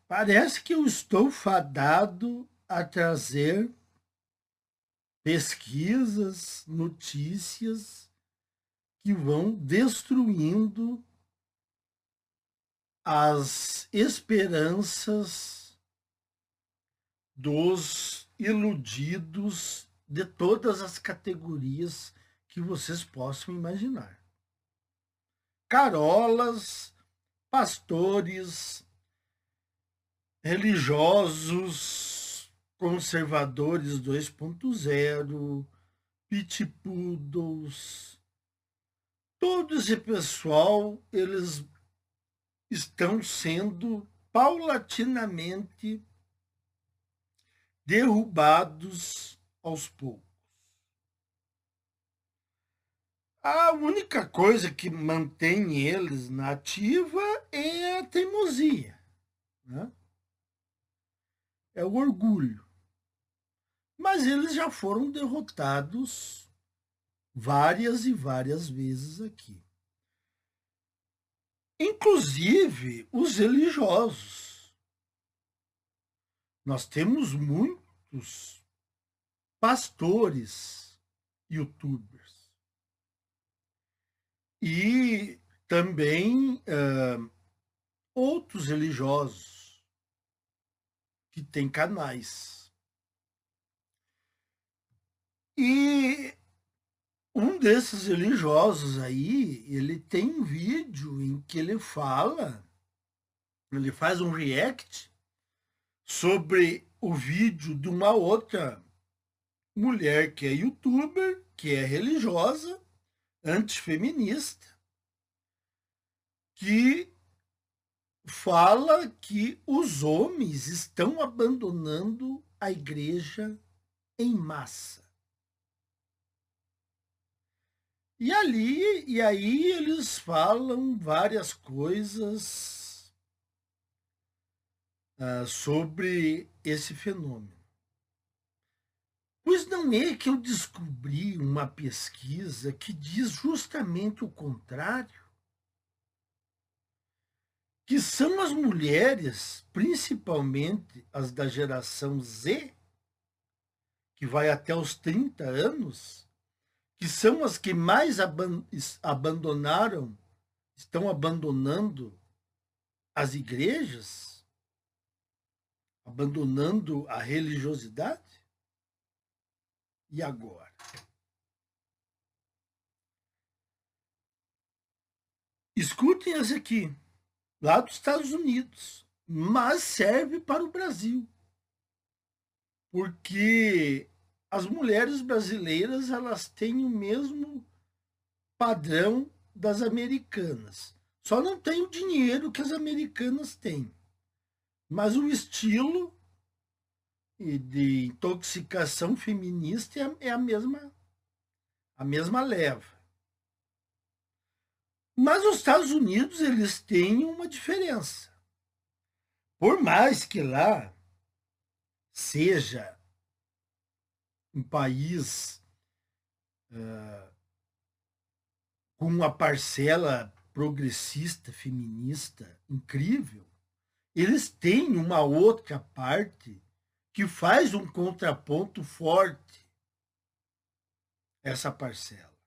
Parece que eu estou fadado a trazer pesquisas, notícias que vão destruindo as esperanças dos iludidos de todas as categorias que vocês possam imaginar. Carolas, pastores, religiosos, conservadores 2.0, pit poodles, todo esse pessoal, eles estão sendo paulatinamente derrubados aos poucos. A única coisa que mantém eles na ativa é a teimosia, né? É o orgulho. Mas eles já foram derrotados várias e várias vezes aqui. Inclusive os religiosos. Nós temos muitos pastores, youtubers. E também outros religiosos que têm canais. E um desses religiosos aí, ele tem um vídeo em que ele faz um react sobre o vídeo de uma outra mulher que é youtuber, que é religiosa, antifeminista, que fala que os homens estão abandonando a igreja em massa. E aí eles falam várias coisas sobre esse fenômeno. Pois não é que eu descobri uma pesquisa que diz justamente o contrário? Que são as mulheres, principalmente as da geração Z, que vai até os 30 anos, que são as que mais abandonaram, estão abandonando as igrejas, abandonando a religiosidade? E agora? Escutem essa aqui, lá dos Estados Unidos, mas serve para o Brasil. Porque as mulheres brasileiras, elas têm o mesmo padrão das americanas. Só não tem o dinheiro que as americanas têm. Mas o estilo de intoxicação feminista é a mesma leva. Mas os Estados Unidos, eles têm uma diferença. Por mais que lá seja um país com uma parcela progressista, feminista incrível, eles têm uma outra parte que faz um contraponto forte essa parcela.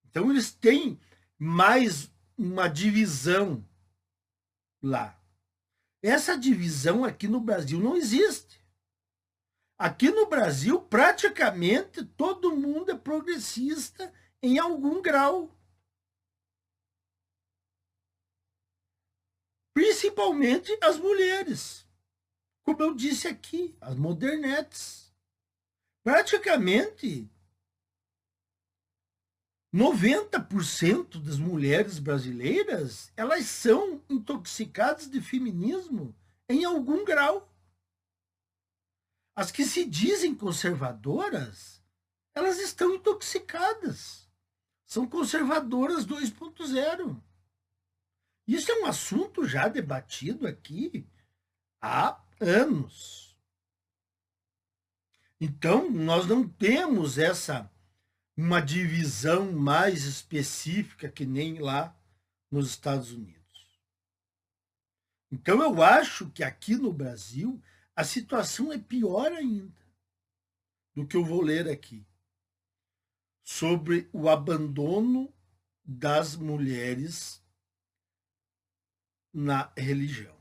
Então eles têm mais uma divisão lá. Essa divisão aqui no Brasil não existe. Aqui no Brasil, praticamente todo mundo é progressista em algum grau. Principalmente as mulheres. Como eu disse aqui, as modernetes. Praticamente 90% das mulheres brasileiras, elas são intoxicadas de feminismo em algum grau. As que se dizem conservadoras, elas estão intoxicadas. São conservadoras 2.0. Isso é um assunto já debatido aqui há anos. Então, nós não temos uma divisão mais específica que nem lá nos Estados Unidos. Então, eu acho que aqui no Brasil a situação é pior ainda do que eu vou ler aqui, sobre o abandono das mulheres na religião.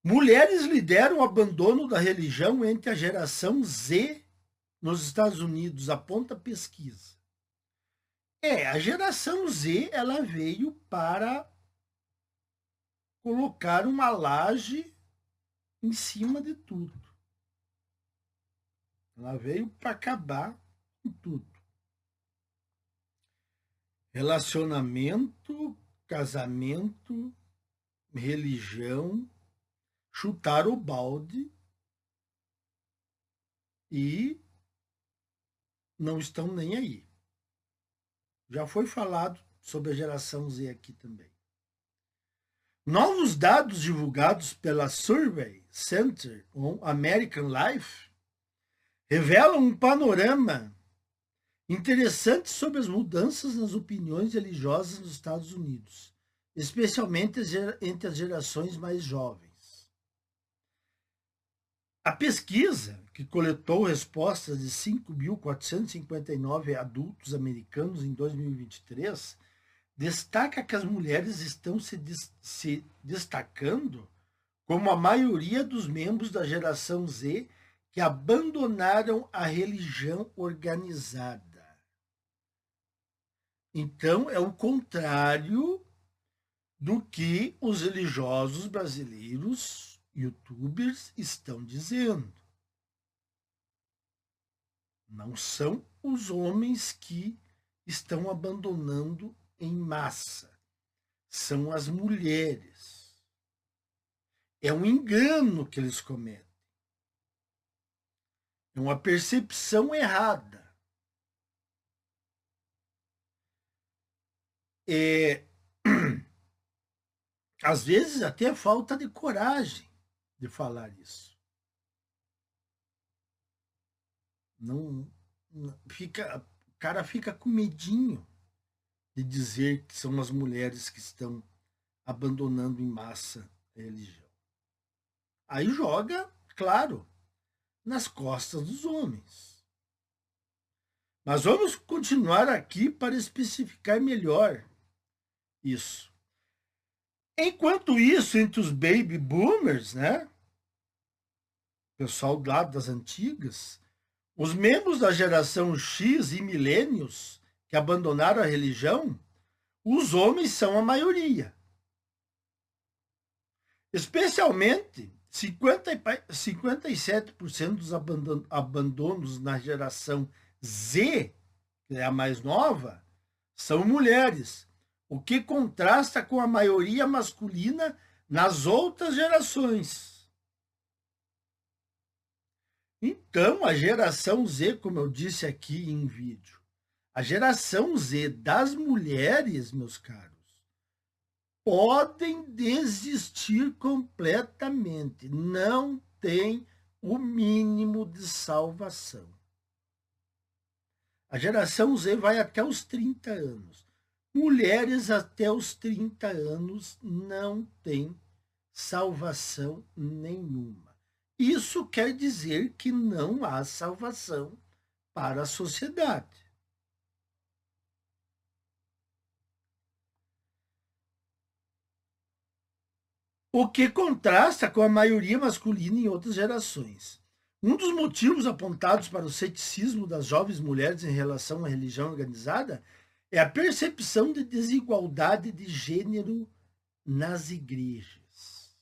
Mulheres lideram o abandono da religião entre a geração Z nos Estados Unidos, aponta a pesquisa. A geração Z, ela veio para colocar uma laje em cima de tudo. Ela veio para acabar com tudo. Relacionamento, casamento, religião, chutar o balde e não estão nem aí. Já foi falado sobre a geração Z aqui também. Novos dados divulgados pela Survey Center on American Life revelam um panorama interessante sobre as mudanças nas opiniões religiosas nos Estados Unidos, especialmente entre as gerações mais jovens. A pesquisa, que coletou respostas de 5.459 adultos americanos em 2023, destaca que as mulheres estão se destacando como a maioria dos membros da geração Z que abandonaram a religião organizada. Então, é o contrário do que os religiosos brasileiros, youtubers, estão dizendo. Não são os homens que estão abandonando em massa. São as mulheres. É um engano que eles cometem. É uma percepção errada. Às vezes até falta de coragem de falar isso. Não fica, o cara fica com medinho de dizer que são as mulheres que estão abandonando em massa a religião. Aí joga, claro, nas costas dos homens. Mas vamos continuar aqui para especificar melhor isso. Enquanto isso, entre os baby boomers, né, pessoal lá das antigas, os membros da geração X e milênios que abandonaram a religião, os homens são a maioria. Especialmente 57% dos abandonos na geração Z, que é a mais nova, são mulheres, o que contrasta com a maioria masculina nas outras gerações. Então, a geração Z, como eu disse aqui em vídeo, a geração Z das mulheres, meus caros, podem desistir completamente. Não tem o mínimo de salvação. A geração Z vai até os 30 anos. Mulheres até os 30 anos não têm salvação nenhuma. Isso quer dizer que não há salvação para a sociedade. O que contrasta com a maioria masculina em outras gerações. Um dos motivos apontados para o ceticismo das jovens mulheres em relação à religião organizada é a percepção de desigualdade de gênero nas igrejas.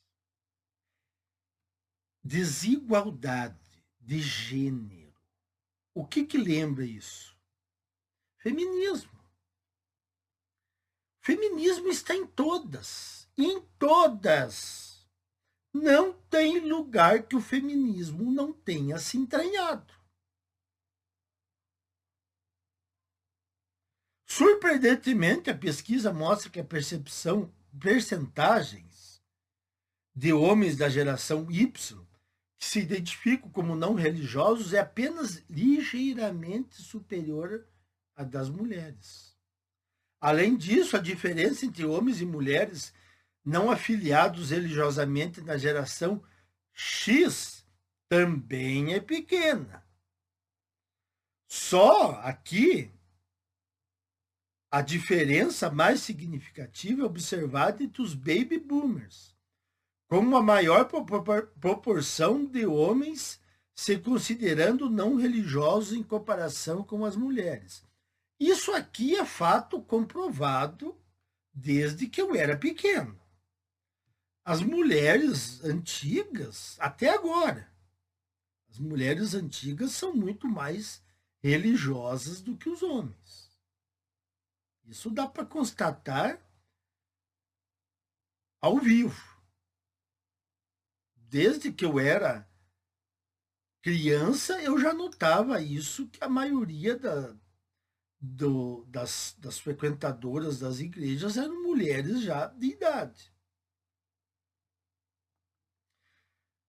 Desigualdade de gênero. O que lembra isso? Feminismo. Feminismo está em todas. Em todas. Não tem lugar que o feminismo não tenha se entranhado. Surpreendentemente, a pesquisa mostra que a percentagens de homens da geração Y que se identificam como não religiosos é apenas ligeiramente superior à das mulheres. Além disso, a diferença entre homens e mulheres não afiliados religiosamente na geração X também é pequena. Só aqui a diferença mais significativa é observada entre os baby boomers, com uma maior proporção de homens se considerando não religiosos em comparação com as mulheres. Isso aqui é fato comprovado desde que eu era pequeno. As mulheres antigas, até agora, as mulheres antigas são muito mais religiosas do que os homens. Isso dá para constatar ao vivo. Desde que eu era criança, eu já notava isso, que a maioria das frequentadoras das igrejas eram mulheres já de idade.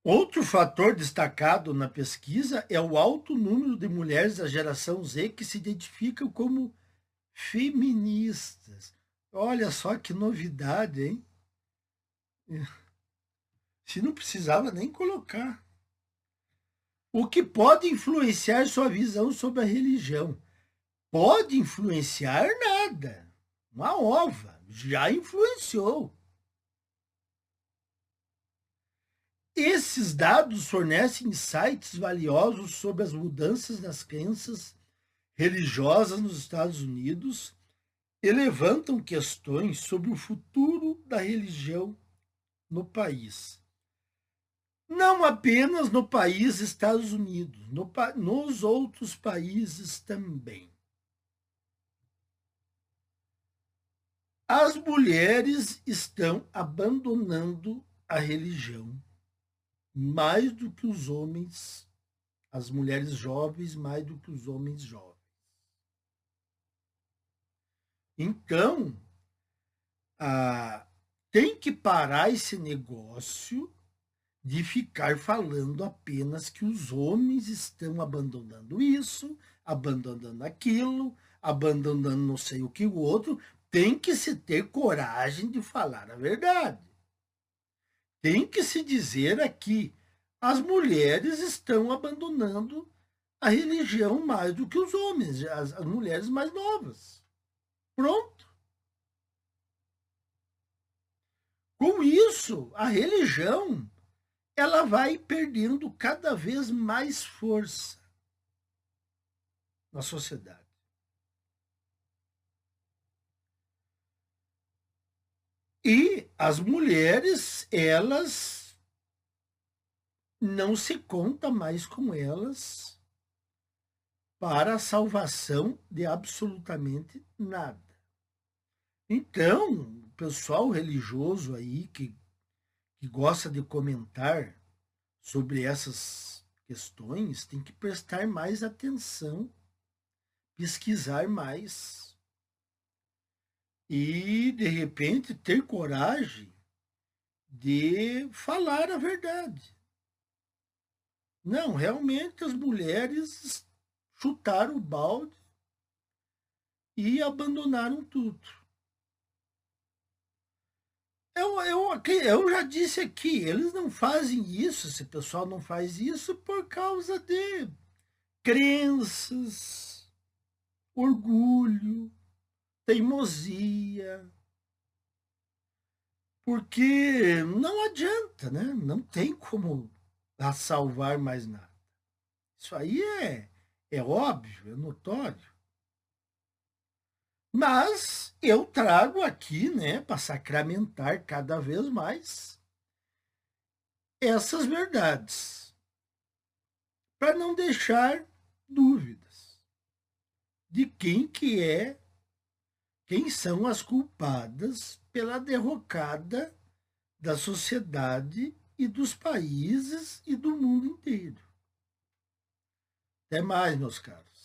Outro fator destacado na pesquisa é o alto número de mulheres da geração Z que se identificam como feministas. Olha só que novidade, hein? Se não precisava nem colocar. O que pode influenciar sua visão sobre a religião? Pode influenciar nada. Uma ova, já influenciou. Esses dados fornecem insights valiosos sobre as mudanças nas crenças religiosas nos Estados Unidos e levantam questões sobre o futuro da religião no país. Não apenas no país Estados Unidos, nos outros países também. As mulheres estão abandonando a religião mais do que os homens, as mulheres jovens mais do que os homens jovens. Então, tem que parar esse negócio de ficar falando apenas que os homens estão abandonando isso, abandonando aquilo, abandonando não sei o que o outro. Tem que se ter coragem de falar a verdade. Tem que se dizer aqui, as mulheres estão abandonando a religião mais do que os homens, as mulheres mais novas. Pronto. Com isso, a religião ela vai perdendo cada vez mais força na sociedade. E as mulheres, elas não se conta mais com elas para a salvação de absolutamente nada. Então, o pessoal religioso aí que gosta de comentar sobre essas questões tem que prestar mais atenção, pesquisar mais e, de repente, ter coragem de falar a verdade. Não, realmente as mulheres chutaram o balde e abandonaram tudo. Eu já disse aqui, eles não fazem isso, esse pessoal não faz isso por causa de crenças, orgulho, teimosia. Porque não adianta, né? Não tem como salvar mais nada. Isso aí é óbvio, é notório. Mas eu trago aqui, né, para sacramentar cada vez mais essas verdades, para não deixar dúvidas de quem são as culpadas pela derrocada da sociedade e dos países e do mundo inteiro. Até mais, meus caros.